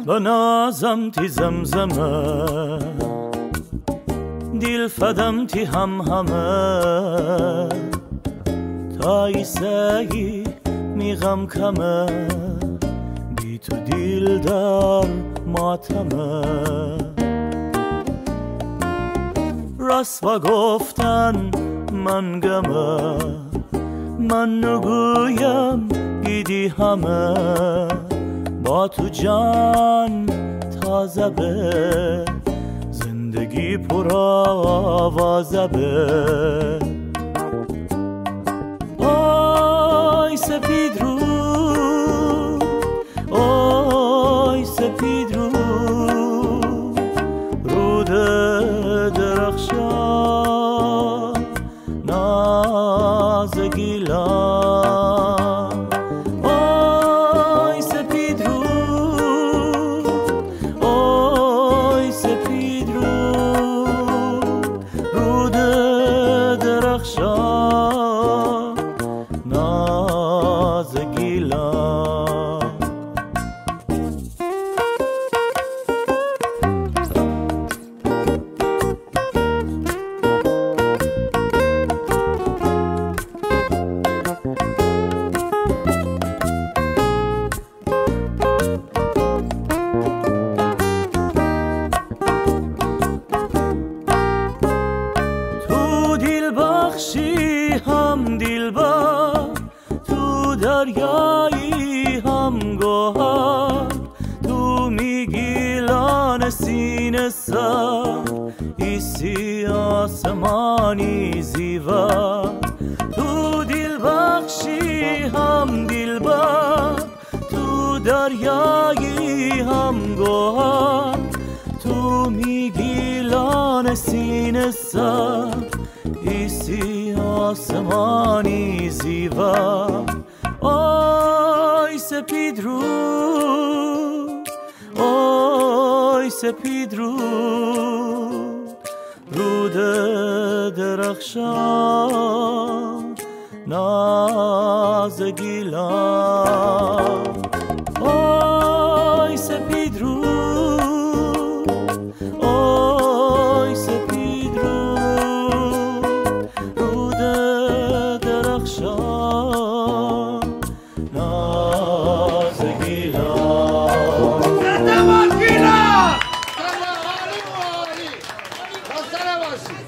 بنازم تی زمزمه دل فدم تی هم همه تای سگی می غم کمه بی تو دل در ماتمه راست و گفتن من گمه من نگویم گیدی همه با تو جان تازه به زندگی پر آوازه به آی سپید رو آی سپید رو رود درخشان ناز گیلان آی سپید رو آی سپید رو رود درخشان ناز گیلان تو دل بخشی هم دلبر تو دریایی هم گوهر تو میگیلان سینه سر ایسی آسمانی زیور تو دل بخشی هم دلبر تو دریایی هم گوهر تو میگیلان سینه سر ایسی آسمانی زیور آی سپید رو آی سپید رو رود درخشان ناز گیلان آی سپید رو آی سپید رو رود درخشان ناز گیلان زنده باد گیلان! زنده عالی و عالی! حوصله باشید